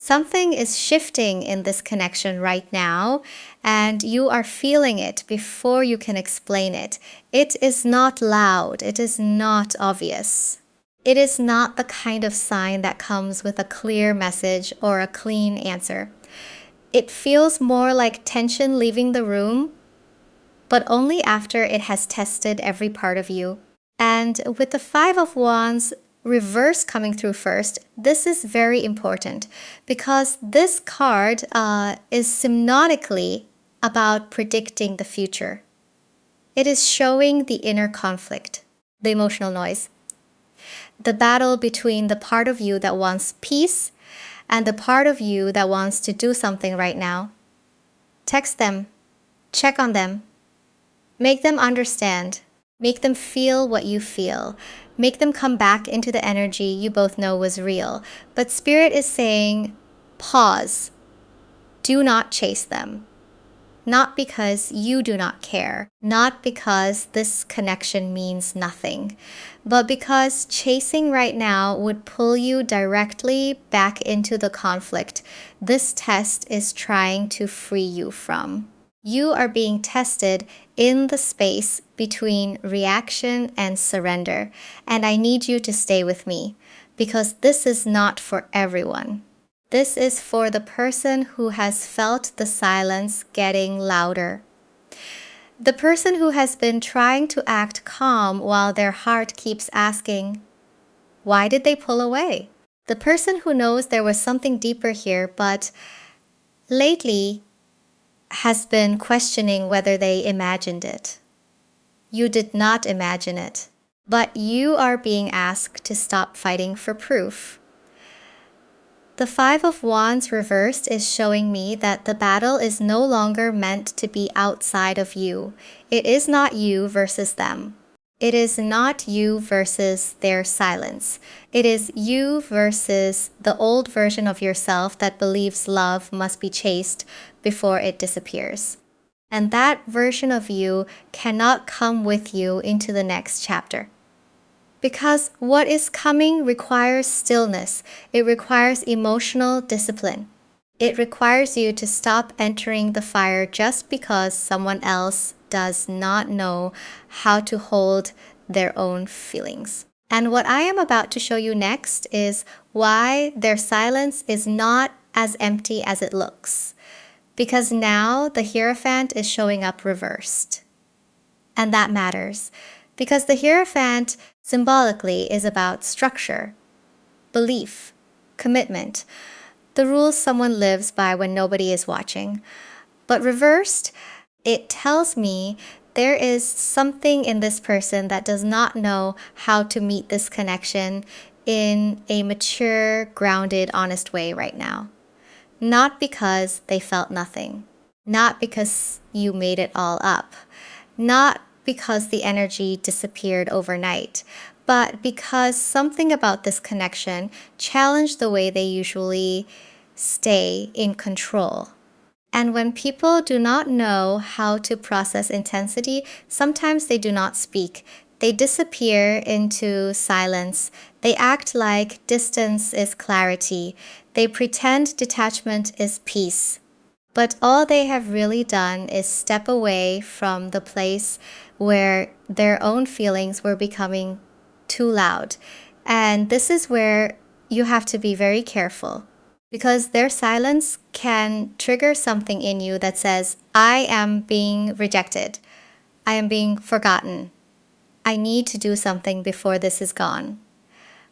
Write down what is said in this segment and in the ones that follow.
Something is shifting in this connection right now, and you are feeling it before you can explain it. It is not loud. It is not obvious. It is not the kind of sign that comes with a clear message or a clean answer. It feels more like tension leaving the room, but only after it has tested every part of you. And with the Five of Wands reverse coming through first, this is very important because this card is semiotically about predicting the future. It is showing the inner conflict, the emotional noise, the battle between the part of you that wants peace and the part of you that wants to do something right now. Text them, check on them, make them understand, make them feel what you feel, make them come back into the energy you both know was real. But Spirit is saying, pause. Do not chase them. Not because you do not care, not because this connection means nothing, but because chasing right now would pull you directly back into the conflict this test is trying to free you from. You are being tested in the space between reaction and surrender, and I need you to stay with me because this is not for everyone. This is for the person who has felt the silence getting louder. The person who has been trying to act calm while their heart keeps asking, why did they pull away? The person who knows there was something deeper here, but lately has been questioning whether they imagined it. You did not imagine it, but you are being asked to stop fighting for proof. The Five of Wands reversed is showing me that the battle is no longer meant to be outside of you. It is not you versus them. It is not you versus their silence. It is you versus the old version of yourself that believes love must be chased before it disappears. And that version of you cannot come with you into the next chapter. Because what is coming requires stillness. It requires emotional discipline. It requires you to stop entering the fire just because someone else does not know how to hold their own feelings. And what I am about to show you next is why their silence is not as empty as it looks. Because now the Hierophant is showing up reversed. And that matters. Because the Hierophant symbolically is about structure, belief, commitment, the rules someone lives by when nobody is watching. But reversed, it tells me there is something in this person that does not know how to meet this connection in a mature, grounded, honest way right now. Not because they felt nothing, not because you made it all up, not because the energy disappeared overnight, but because something about this connection challenged the way they usually stay in control. And when people do not know how to process intensity, sometimes they do not speak. They disappear into silence. They act like distance is clarity. They pretend detachment is peace. But all they have really done is step away from the place where their own feelings were becoming too loud. And this is where you have to be very careful, because their silence can trigger something in you that says, I am being rejected. I am being forgotten. I need to do something before this is gone.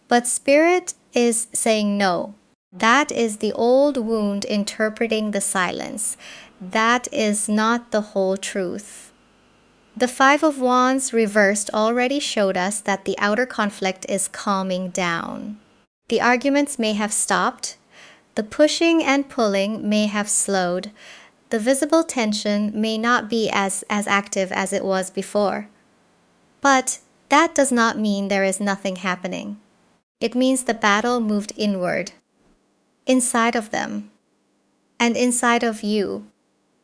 But Spirit is saying no. That is the old wound interpreting the silence. That is not the whole truth. The Five of Wands reversed already showed us that the outer conflict is calming down. The arguments may have stopped. The pushing and pulling may have slowed. The visible tension may not be as active as it was before. But that does not mean there is nothing happening. It means the battle moved inward, inside of them, and inside of you.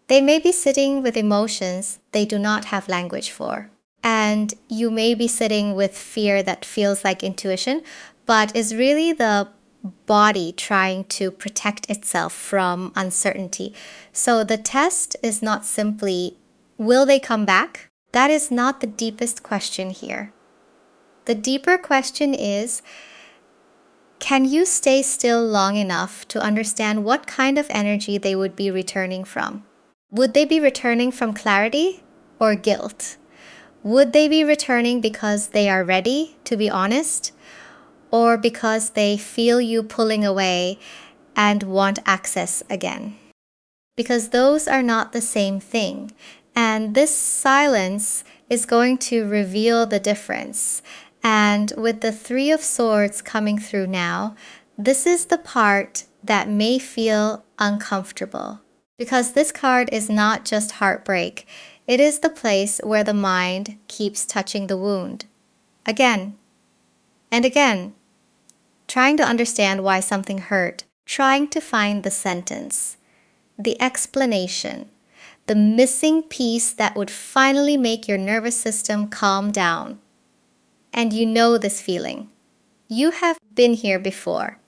They may be sitting with emotions they do not have language for. And you may be sitting with fear that feels like intuition, but is really the body trying to protect itself from uncertainty. So the test is not simply, will they come back? That is not the deepest question here. The deeper question is, can you stay still long enough to understand what kind of energy they would be returning from? Would they be returning from clarity or guilt? Would they be returning because they are ready to be honest, or because they feel you pulling away and want access again? Because those are not the same thing. And this silence is going to reveal the difference. And with the Three of Swords coming through now, this is the part that may feel uncomfortable. Because this card is not just heartbreak. It is the place where the mind keeps touching the wound. Again and again. Trying to understand why something hurt. Trying to find the sentence, the explanation, the missing piece that would finally make your nervous system calm down. And you know this feeling. You have been here before,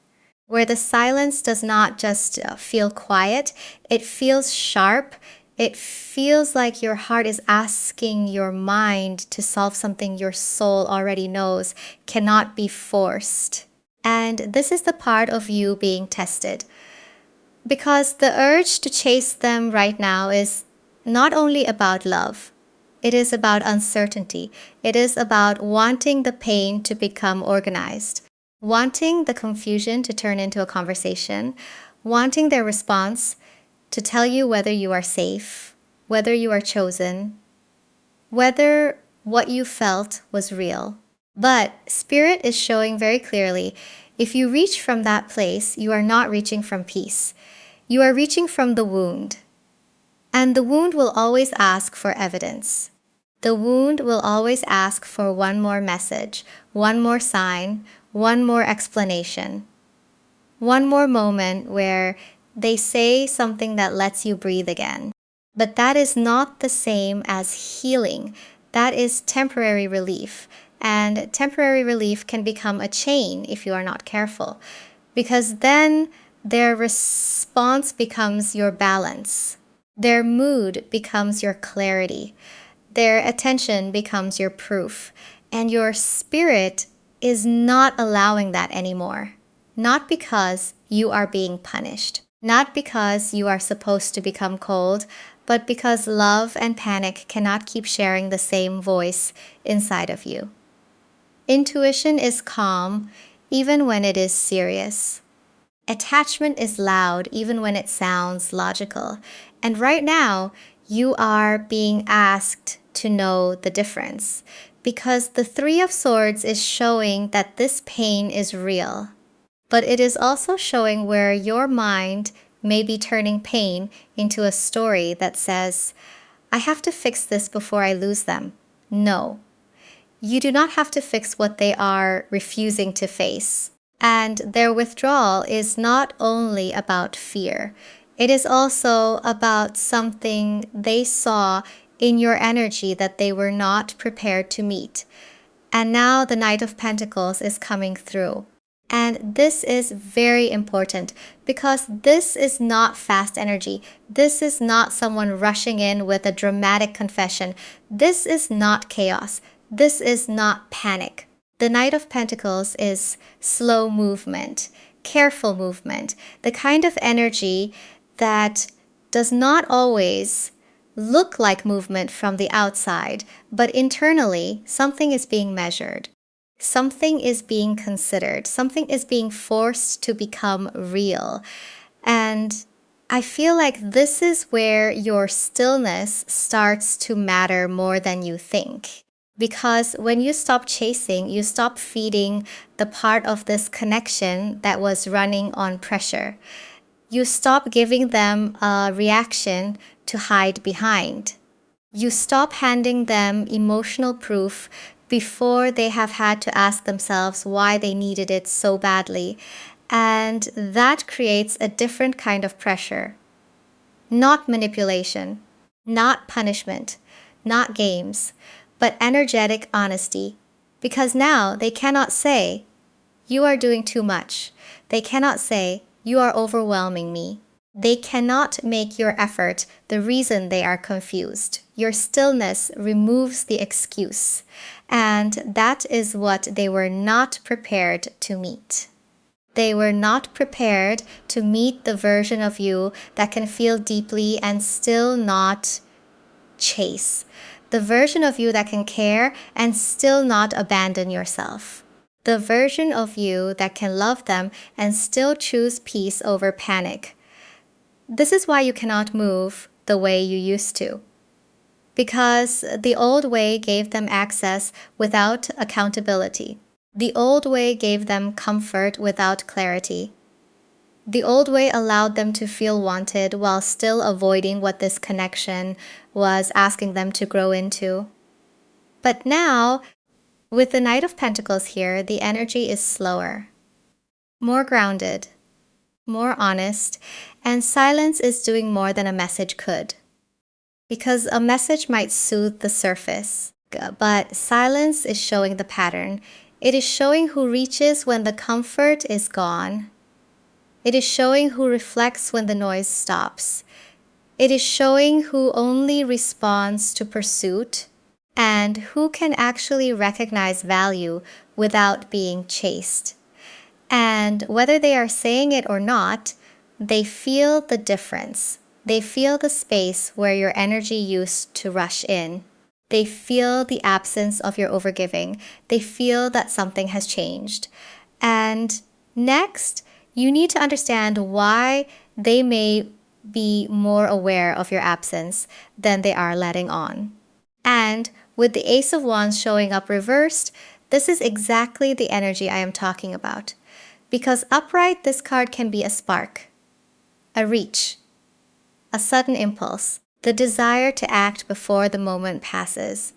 where the silence does not just feel quiet, it feels sharp. It feels like your heart is asking your mind to solve something your soul already knows cannot be forced. And this is the part of you being tested. Because the urge to chase them right now is not only about love. It is about uncertainty. It is about wanting the pain to become organized, wanting the confusion to turn into a conversation, wanting their response to tell you whether you are safe, whether you are chosen, whether what you felt was real. But Spirit is showing very clearly, if you reach from that place, you are not reaching from peace. You are reaching from the wound. And the wound will always ask for evidence. The wound will always ask for one more message, one more sign, one more explanation, one more moment where they say something that lets you breathe again. But that is not the same as healing. That is temporary relief. And temporary relief can become a chain if you are not careful. Because then their response becomes your balance. Their mood becomes your clarity. Their attention becomes your proof. And your spirit is not allowing that anymore. Not because you are being punished. Not because you are supposed to become cold, but because love and panic cannot keep sharing the same voice inside of you. Intuition is calm even when it is serious. Attachment is loud even when it sounds logical. And right now, you are being asked to know the difference. Because the Three of Swords is showing that this pain is real. But it is also showing where your mind may be turning pain into a story that says, I have to fix this before I lose them. No. You do not have to fix what they are refusing to face. And their withdrawal is not only about fear. It is also about something they saw in your energy that they were not prepared to meet. And now the Knight of Pentacles is coming through. And this is very important because this is not fast energy. This is not someone rushing in with a dramatic confession. This is not chaos. This is not panic. The Knight of Pentacles is slow movement, careful movement, the kind of energy that does not always look like movement from the outside, but internally something is being measured. Something is being considered. Something is being forced to become real. And I feel like this is where your stillness starts to matter more than you think. Because when you stop chasing, you stop feeding the part of this connection that was running on pressure. You stop giving them a reaction to hide behind. You stop handing them emotional proof before they have had to ask themselves why they needed it so badly. And that creates a different kind of pressure. Not manipulation, not punishment, not games, but energetic honesty. Because now they cannot say, "You are doing too much." They cannot say, "You are overwhelming me." They cannot make your effort the reason they are confused. Your stillness removes the excuse, and that is what they were not prepared to meet. They were not prepared to meet the version of you that can feel deeply and still not chase. The version of you that can care and still not abandon yourself. The version of you that can love them and still choose peace over panic. This is why you cannot move the way you used to. Because the old way gave them access without accountability. The old way gave them comfort without clarity. The old way allowed them to feel wanted while still avoiding what this connection was asking them to grow into. But now, with the Knight of Pentacles here, the energy is slower, more grounded, more honest, and silence is doing more than a message could. Because a message might soothe the surface, but silence is showing the pattern. It is showing who reaches when the comfort is gone. It is showing who reflects when the noise stops. It is showing who only responds to pursuit and who can actually recognize value without being chased. And whether they are saying it or not, they feel the difference. They feel the space where your energy used to rush in. They feel the absence of your overgiving. They feel that something has changed. And next, you need to understand why they may be more aware of your absence than they are letting on. And with the Ace of Wands showing up reversed, this is exactly the energy I am talking about. Because upright, this card can be a spark, a reach, a sudden impulse, the desire to act before the moment passes.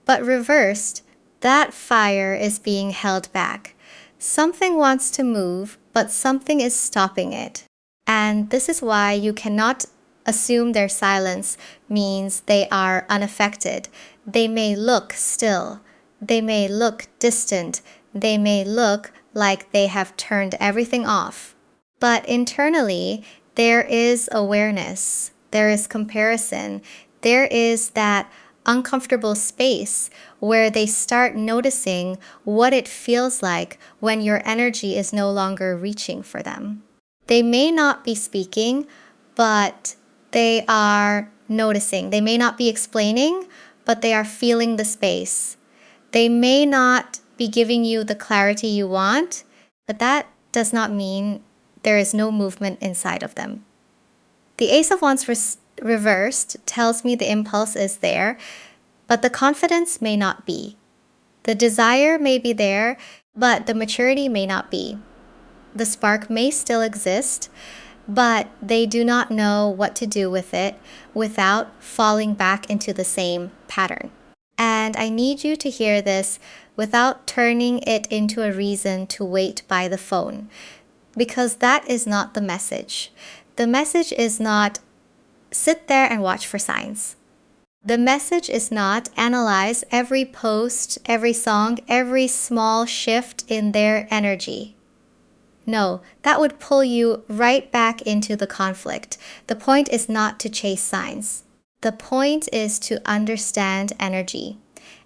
But reversed, that fire is being held back. Something wants to move, but something is stopping it. And this is why you cannot assume their silence means they are unaffected. They may look still. They may look distant. They may look like they have turned everything off. But internally, there is awareness. There is comparison. There is that uncomfortable space where they start noticing what it feels like when your energy is no longer reaching for them. They may not be speaking, but they are noticing. They may not be explaining, but they are feeling the space. They may not be giving you the clarity you want, but that does not mean there is no movement inside of them. The Ace of Wands reversed tells me the impulse is there, but the confidence may not be. The desire may be there, but the maturity may not be. The spark may still exist, but they do not know what to do with it without falling back into the same pattern. And I need you to hear this without turning it into a reason to wait by the phone, because that is not the message. The message is not sit there and watch for signs. The message is not analyze every post, every song, every small shift in their energy. No, that would pull you right back into the conflict. The point is not to chase signs. The point is to understand energy.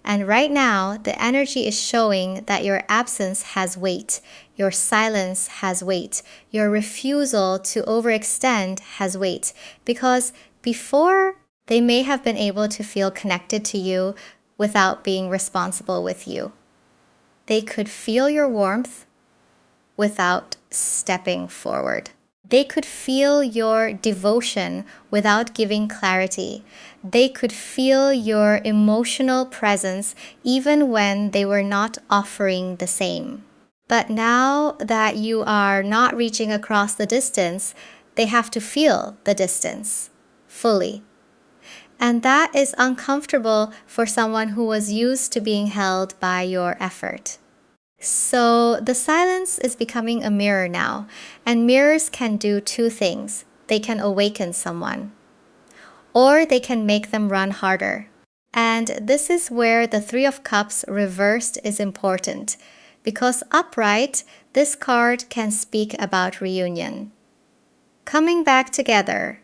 And right now, the energy is showing that your absence has weight. Your silence has weight. Your refusal to overextend has weight. Because before, they may have been able to feel connected to you without being responsible with you. They could feel your warmth without stepping forward. They could feel your devotion without giving clarity. They could feel your emotional presence even when they were not offering the same. But now that you are not reaching across the distance, they have to feel the distance fully. And that is uncomfortable for someone who was used to being held by your effort. So the silence is becoming a mirror now, and mirrors can do two things. They can awaken someone, or they can make them run harder. And this is where the Three of Cups reversed is important, because upright, this card can speak about reunion. Coming back together,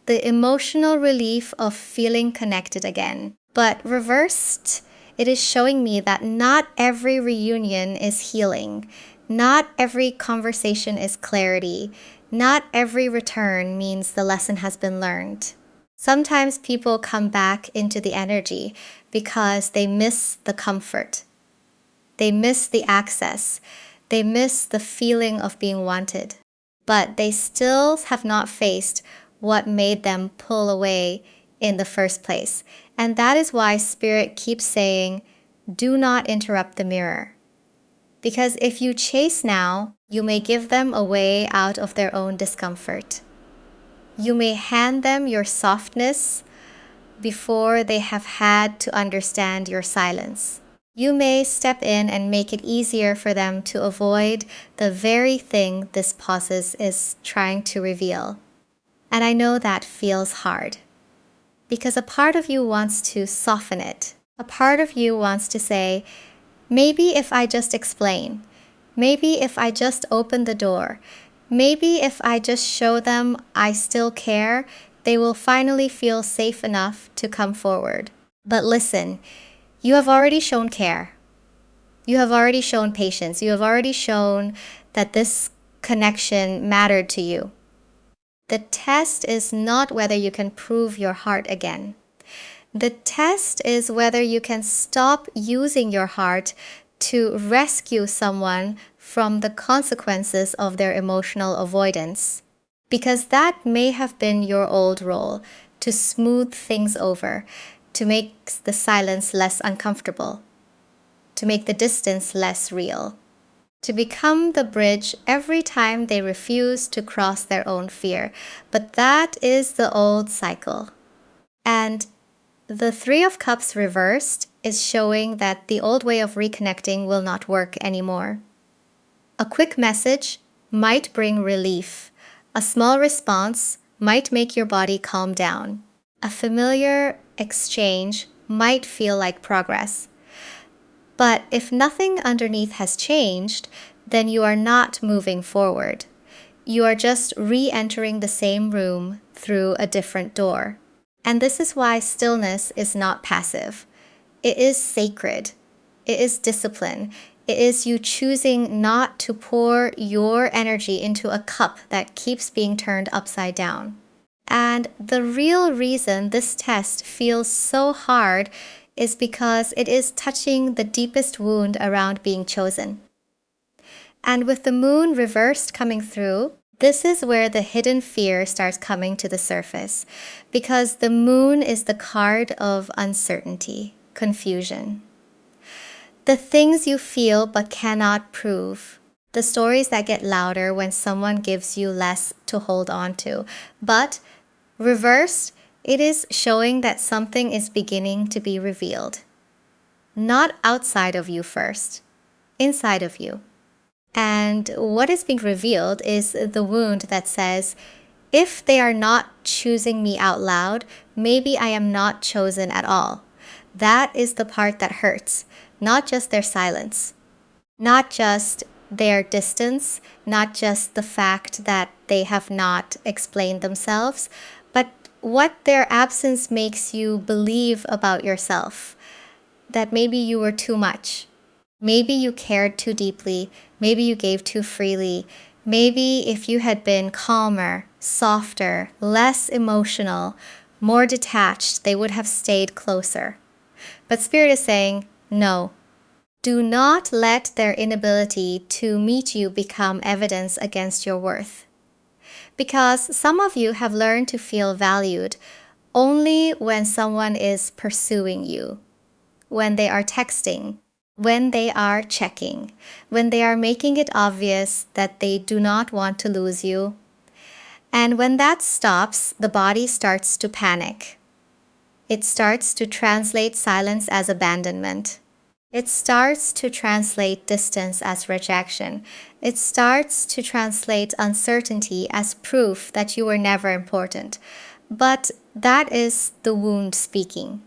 the emotional relief of feeling connected again. But reversed, it is showing me that not every reunion is healing. Not every conversation is clarity. Not every return means the lesson has been learned. Sometimes people come back into the energy because they miss the comfort. They miss the access. They miss the feeling of being wanted. But they still have not faced what made them pull away in the first place. And that is why Spirit keeps saying, do not interrupt the mirror. Because if you chase now, you may give them a way out of their own discomfort. You may hand them your softness before they have had to understand your silence. You may step in and make it easier for them to avoid the very thing this pauses is trying to reveal. And I know that feels hard, because a part of you wants to soften it. A part of you wants to say, maybe if I just explain, maybe if I just open the door, maybe if I just show them I still care, they will finally feel safe enough to come forward. But listen, you have already shown care. You have already shown patience. You have already shown that this connection mattered to you. The test is not whether you can prove your heart again. The test is whether you can stop using your heart to rescue someone from the consequences of their emotional avoidance. Because that may have been your old role, to smooth things over, to make the silence less uncomfortable, to make the distance less real, to become the bridge every time they refuse to cross their own fear. But that is the old cycle. And the Three of Cups reversed is showing that the old way of reconnecting will not work anymore. A quick message might bring relief. A small response might make your body calm down. A familiar exchange might feel like progress. But if nothing underneath has changed, then you are not moving forward. You are just re-entering the same room through a different door. And this is why stillness is not passive. It is sacred. It is discipline. It is you choosing not to pour your energy into a cup that keeps being turned upside down. And the real reason this test feels so hard is because it is touching the deepest wound around being chosen. And with the moon reversed coming through, this is where the hidden fear starts coming to the surface, because the moon is the card of uncertainty, confusion. The things you feel but cannot prove. The stories that get louder when someone gives you less to hold on to. But reversed, it is showing that something is beginning to be revealed. Not outside of you first, inside of you. And what is being revealed is the wound that says, if they are not choosing me out loud, maybe I am not chosen at all. That is the part that hurts, not just their silence, not just their distance, not just the fact that they have not explained themselves, but what their absence makes you believe about yourself. That maybe you were too much. Maybe you cared too deeply. Maybe you gave too freely. Maybe if you had been calmer, softer, less emotional, more detached, they would have stayed closer. But Spirit is saying, no. Do not let their inability to meet you become evidence against your worth. Because some of you have learned to feel valued only when someone is pursuing you, when they are texting, when they are checking, when they are making it obvious that they do not want to lose you. And when that stops, the body starts to panic. It starts to translate silence as abandonment. It starts to translate distance as rejection. It starts to translate uncertainty as proof that you were never important. But that is the wound speaking.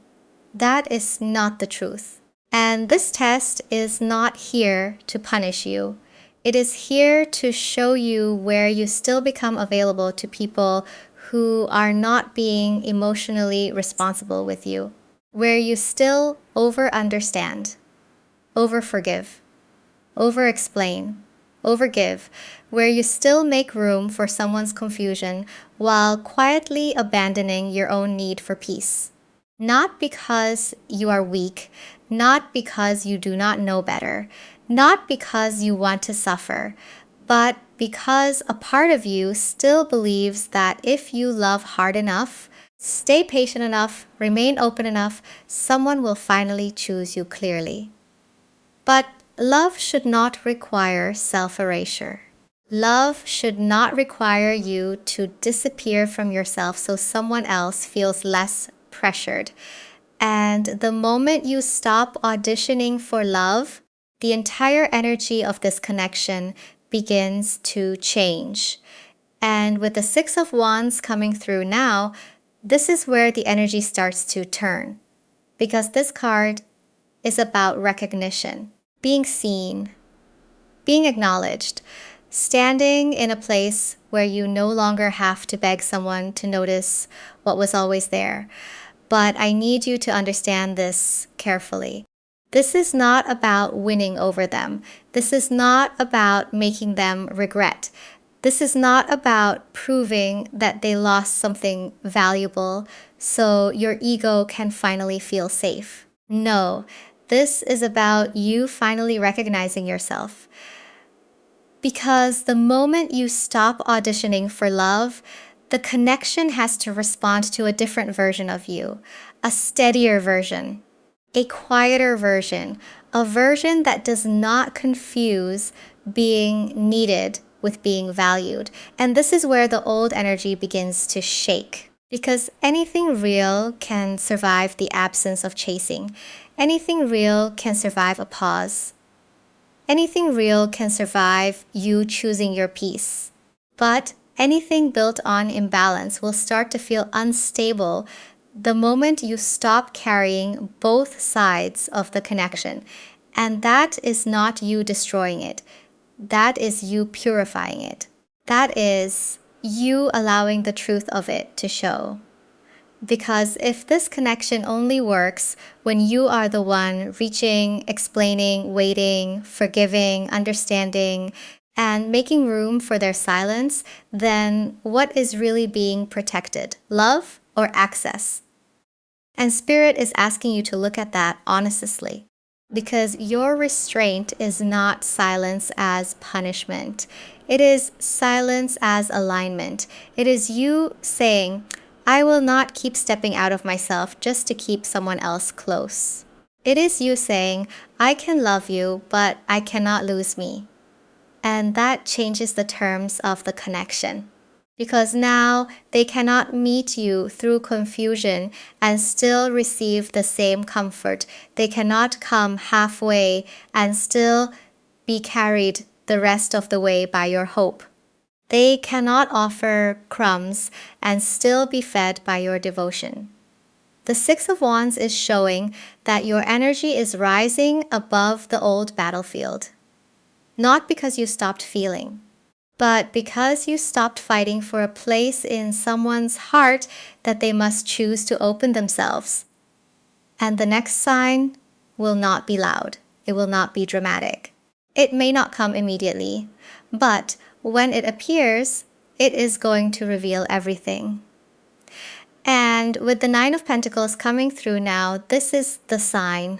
That is not the truth. And this test is not here to punish you. It is here to show you where you still become available to people who are not being emotionally responsible with you, where you still over-understand, over-forgive, over-explain, overgive, where you still make room for someone's confusion while quietly abandoning your own need for peace. Not because you are weak, not because you do not know better, not because you want to suffer, but because a part of you still believes that if you love hard enough, stay patient enough, remain open enough, someone will finally choose you clearly. But love should not require self-erasure. Love should not require you to disappear from yourself so someone else feels less pressured. And the moment you stop auditioning for love, the entire energy of this connection begins to change. And with the Six of Wands coming through now, this is where the energy starts to turn. Because this card is about recognition, being seen, being acknowledged, standing in a place where you no longer have to beg someone to notice what was always there. But I need you to understand this carefully. This is not about winning over them. This is not about making them regret. This is not about proving that they lost something valuable so your ego can finally feel safe. No, this is about you finally recognizing yourself. Because the moment you stop auditioning for love, the connection has to respond to a different version of you, a steadier version, a quieter version, a version that does not confuse being needed with being valued. And this is where the old energy begins to shake. Because anything real can survive the absence of chasing. Anything real can survive a pause. Anything real can survive you choosing your peace. But anything built on imbalance will start to feel unstable the moment you stop carrying both sides of the connection. And that is not you destroying it. That is you purifying it. That is you allowing the truth of it to show. Because if this connection only works when you are the one reaching, explaining, waiting, forgiving, understanding, and making room for their silence, then what is really being protected? Love or access? And Spirit is asking you to look at that honestly. Because your restraint is not silence as punishment. It is silence as alignment. It is you saying, I will not keep stepping out of myself just to keep someone else close. It is you saying, I can love you, but I cannot lose me. And that changes the terms of the connection. Because now they cannot meet you through confusion and still receive the same comfort. They cannot come halfway and still be carried the rest of the way by your hope. They cannot offer crumbs and still be fed by your devotion. The Six of Wands is showing that your energy is rising above the old battlefield. Not because you stopped feeling, but because you stopped fighting for a place in someone's heart that they must choose to open themselves. And the next sign will not be loud. It will not be dramatic. It may not come immediately, but when it appears, it is going to reveal everything. And with the Nine of Pentacles coming through now, this is the sign,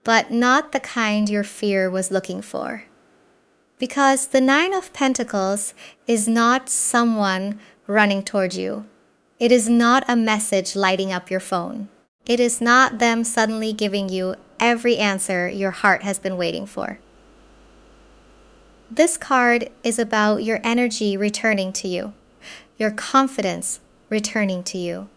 but not the kind your fear was looking for. Because the Nine of Pentacles is not someone running toward you. It is not a message lighting up your phone. It is not them suddenly giving you every answer your heart has been waiting for. This card is about your energy returning to you, your confidence returning to you,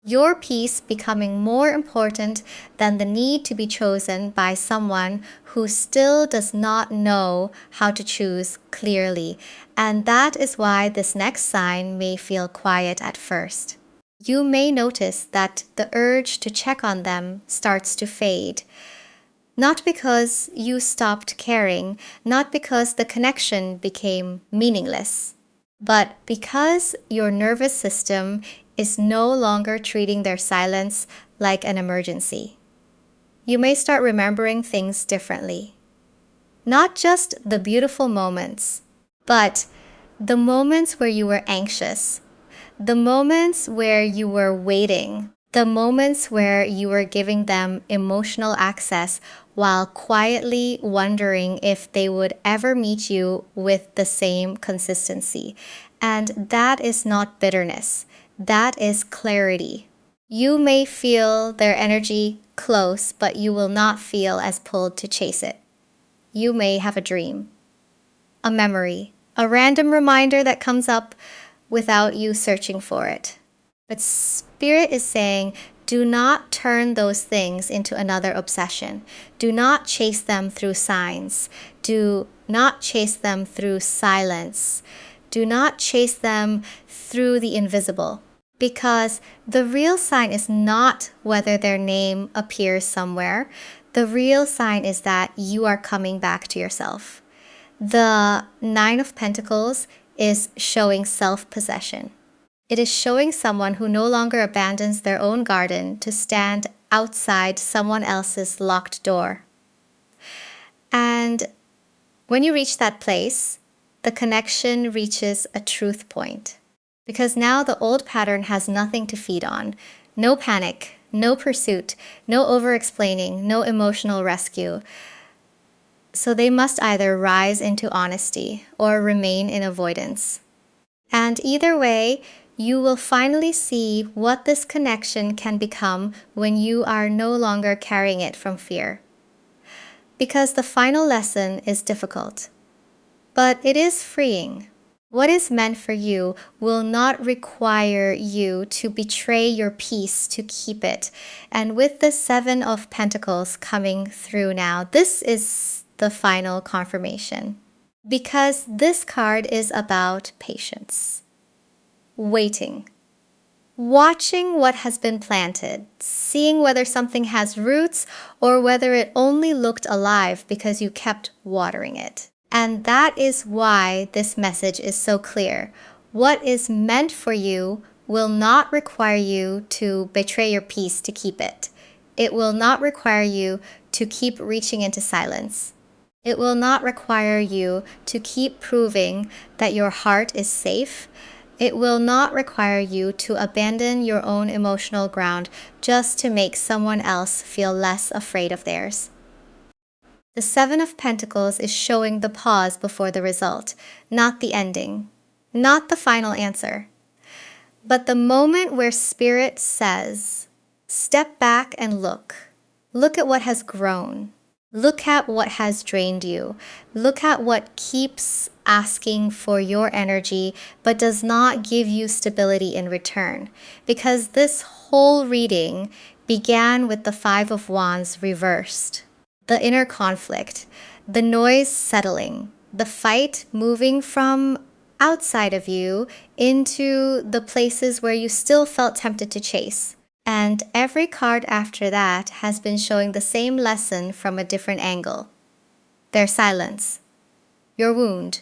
your peace becoming more important than the need to be chosen by someone who still does not know how to choose clearly. And that is why this next sign may feel quiet at first. You may notice that the urge to check on them starts to fade. Not because you stopped caring, not because the connection became meaningless, but because your nervous system is no longer treating their silence like an emergency. You may start remembering things differently. Not just the beautiful moments, but the moments where you were anxious, the moments where you were waiting, the moments where you were giving them emotional access while quietly wondering if they would ever meet you with the same consistency. And that is not bitterness. That is clarity. You may feel their energy close, but you will not feel as pulled to chase it. You may have a dream, a memory, a random reminder that comes up without you searching for it. But Spirit is saying, do not turn those things into another obsession. Do not chase them through signs. Do not chase them through silence. Do not chase them through the invisible. Because the real sign is not whether their name appears somewhere. The real sign is that you are coming back to yourself. The Nine of Pentacles is showing self-possession. It is showing someone who no longer abandons their own garden to stand outside someone else's locked door. And when you reach that place, the connection reaches a truth point. Because now the old pattern has nothing to feed on. No panic, no pursuit, no over-explaining, no emotional rescue. So they must either rise into honesty or remain in avoidance. And either way, you will finally see what this connection can become when you are no longer carrying it from fear. Because the final lesson is difficult, but it is freeing. What is meant for you will not require you to betray your peace to keep it. And with the Seven of Pentacles coming through now, this is the final confirmation. Because this card is about patience, waiting, watching what has been planted, seeing whether something has roots or whether it only looked alive because you kept watering it. And that is why this message is so clear. What is meant for you will not require you to betray your peace to keep it. It will not require you to keep reaching into silence. It will not require you to keep proving that your heart is safe. It will not require you to abandon your own emotional ground just to make someone else feel less afraid of theirs. The Seven of Pentacles is showing the pause before the result, not the ending, not the final answer, but the moment where Spirit says, step back and look. Look at what has grown. Look at what has drained you. Look at what keeps asking for your energy but does not give you stability in return. Because this whole reading began with the Five of Wands reversed. The inner conflict, the noise settling, the fight moving from outside of you into the places where you still felt tempted to chase. And every card after that has been showing the same lesson from a different angle. Their silence, your wound,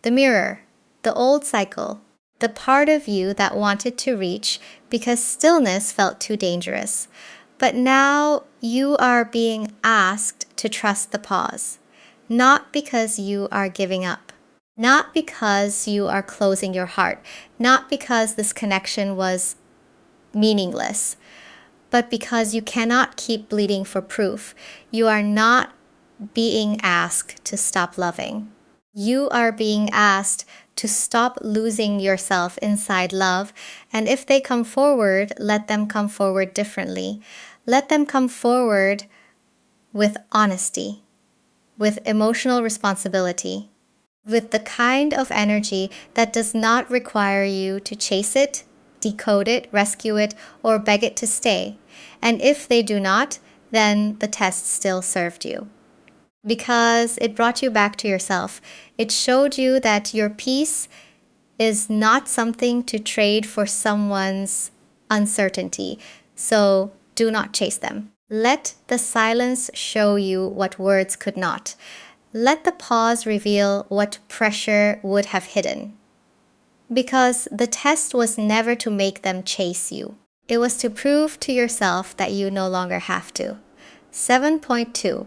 the mirror, the old cycle, the part of you that wanted to reach because stillness felt too dangerous. But now you are being asked to trust the pause, not because you are giving up, not because you are closing your heart, not because this connection was meaningless, but because you cannot keep bleeding for proof. You are not being asked to stop loving. You are being asked to stop losing yourself inside love, and if they come forward, let them come forward differently. Let them come forward with honesty, with emotional responsibility, with the kind of energy that does not require you to chase it, decode it, rescue it, or beg it to stay. And if they do not, then the test still served you. Because it brought you back to yourself. It showed you that your peace is not something to trade for someone's uncertainty. So do not chase them. Let the silence show you what words could not. Let the pause reveal what pressure would have hidden. Because the test was never to make them chase you. It was to prove to yourself that you no longer have to. 7.2.